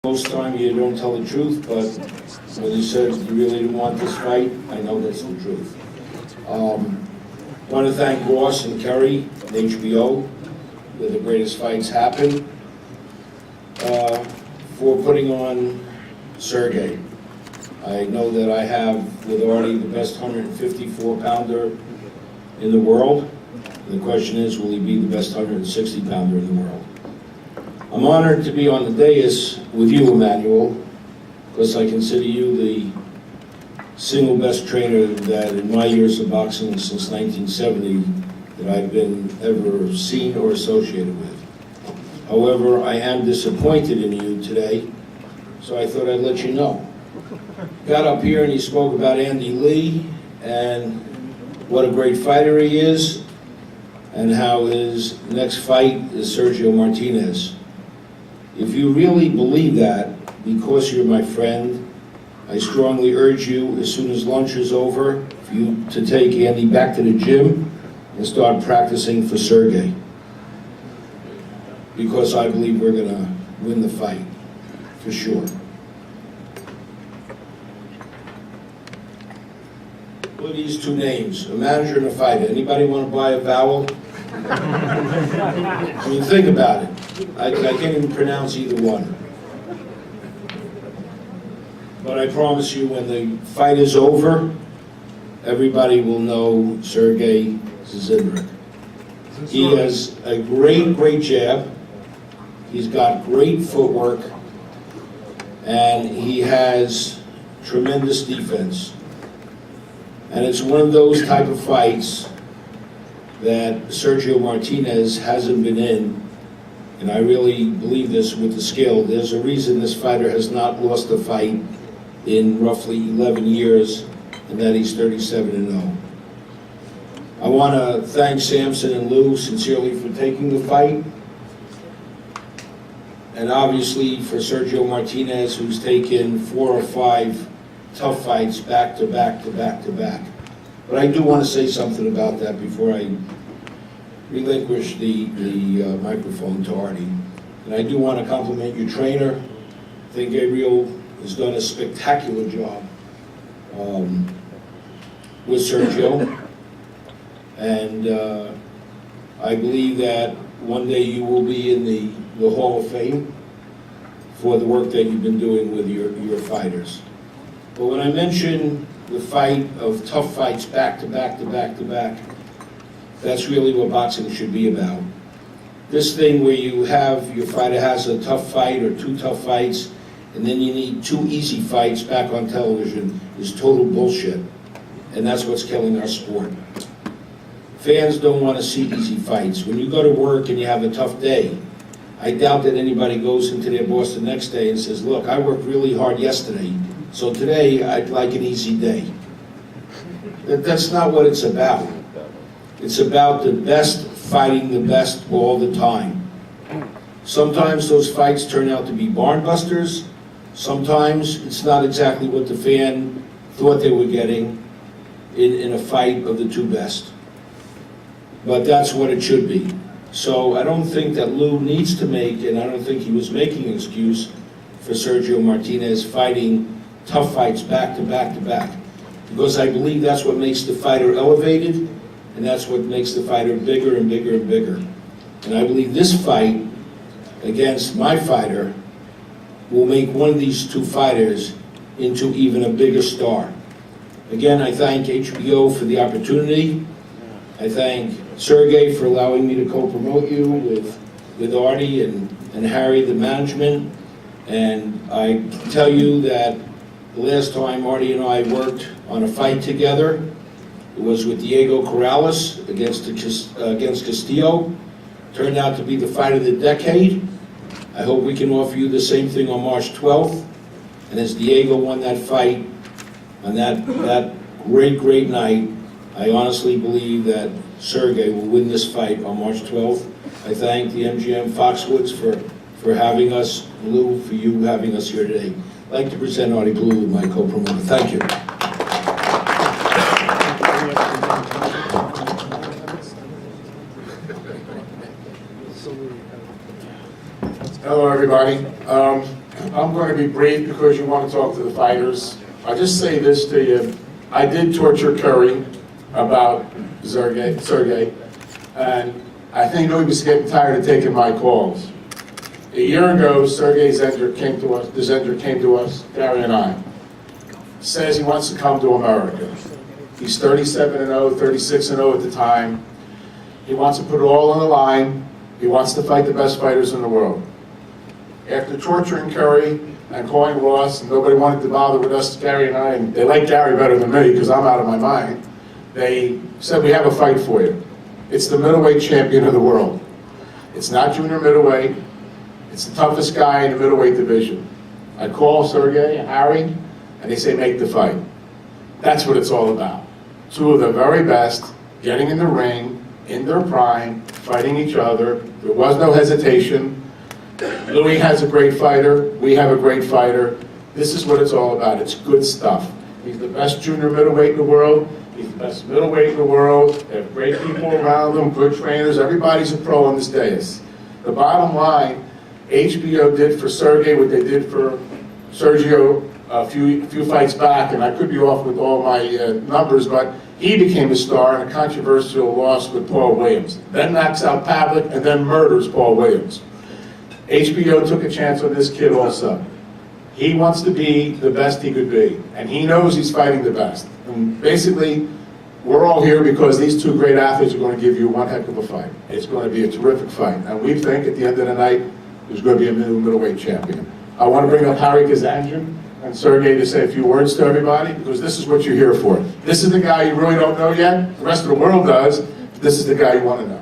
Most time you don't tell the truth, but when you said you really didn't want this fight, I know that's the truth. Want to thank Ross and Kerry and HBO, where the greatest fights happen, for putting on Sergey. I know that I have, with Artie, the best 154-pounder in the world. The question is, will he be the best 160-pounder in the world? I'm honored to be on the dais with you, Emmanuel, because I consider you the single best trainer that in my years of boxing since 1970 that I've been ever seen or associated with. However, I am disappointed in you today, so I thought I'd let you know. Got up here and he spoke about Andy Lee and what a great fighter he is and how his next fight is Sergio Martinez. If you really believe that, because you're my friend, I strongly urge you, as soon as lunch is over, for you to take Andy back to the gym and start practicing for Sergey. Because I believe we're going to win the fight, for sure. What are these two names? A manager and a fighter. Anybody want to buy a vowel? I mean, think about it. I can't even pronounce either one. But I promise you, when the fight is over, everybody will know Sergiy Dzinziruk. He has a great jab. He's got great footwork. And he has tremendous defense. And it's one of those type of fights that Sergio Martinez hasn't been in, and I really believe this with the skill. There's a reason this fighter has not lost a fight in roughly 11 years, and that he's 37-0. I want to thank Samson and Lou sincerely for taking the fight, and obviously for Sergio Martinez, who's taken 4 or 5 tough fights back to back to back to back. But I do want to say something about that before I relinquish the microphone to Artie. And I do want to compliment your trainer. I think Gabriel has done a spectacular job with Sergio. And I believe that one day you will be in the Hall of Fame for the work that you've been doing with your fighters. But when I mention the fight of tough fights back to back to back to back, that's really what boxing should be about. This thing where you have, your fighter has a tough fight or 2 tough fights, and then you need 2 easy fights back on television is total bullshit. And that's what's killing our sport. Fans don't want to see easy fights. When you go to work and you have a tough day, I doubt that anybody goes into their boss the next day and says, look, I worked really hard yesterday, so today I'd like an easy day. That's not what it's about. It's about the best fighting the best all the time. Sometimes those fights turn out to be barn busters. Sometimes it's not exactly what the fan thought they were getting in a fight of the 2 best. But that's what it should be. So I don't think that Lou needs to make, and I don't think he was making an excuse for Sergio Martinez fighting tough fights back to back to back. Because I believe that's what makes the fighter elevated, and that's what makes the fighter bigger and bigger and bigger. And I believe this fight against my fighter will make one of these 2 fighters into even a bigger star. Again, I thank HBO for the opportunity. I thank Sergey for allowing me to co-promote you with Artie and Harry, the management. And I tell you that the last time Artie and I worked on a fight together, it was with Diego Corrales against Castillo. Turned out to be the fight of the decade. I hope we can offer you the same thing on March 12th. And as Diego won that fight on that great night, I honestly believe that Sergey will win this fight on March 12th. I thank the MGM Foxwoods for having us, Lou, for you having us here today. I'd like to present Artie Pelullo, my co-promoter. Thank you. Hello, everybody. I'm going to be brief because you want to talk to the fighters. I'll just say this to you. I did torture Curry about Sergey, and I think he was getting tired of taking my calls. A year ago, Sergiy Dzinziruk came to us, Gary and I, says he wants to come to America. He's 37-0, 36-0 at the time. He wants to put it all on the line. He wants to fight the best fighters in the world. After torturing Curry and calling Ross, and nobody wanted to bother with us, Gary and I, and they like Gary better than me because I'm out of my mind, they said, we have a fight for you. It's the middleweight champion of the world. It's not junior middleweight. It's the toughest guy in the middleweight division. I call Sergey and Harry, and they say, make the fight. That's what it's all about. Two of the very best getting in the ring, in their prime, fighting each other. There was no hesitation. Louis has a great fighter. We have a great fighter. This is what it's all about. It's good stuff. He's the best junior middleweight in the world. He's the best middleweight in the world. They have great people around them, good trainers. Everybody's a pro on this dais. The bottom line, HBO did for Sergey what they did for Sergio a few fights back, and I could be off with all my numbers, but he became a star in a controversial loss with Paul Williams. Then knocks out Pavlik and then murders Paul Williams. HBO took a chance on this kid also. He wants to be the best he could be, and he knows he's fighting the best. And basically, we're all here because these two great athletes are going to give you one heck of a fight. It's going to be a terrific fight, and we think at the end of the night, there's going to be a middleweight champion. I want to bring up Harry Kazanjian and Sergey to say a few words to everybody, because this is what you're here for. This is the guy you really don't know yet. The rest of the world does. This is the guy you want to know.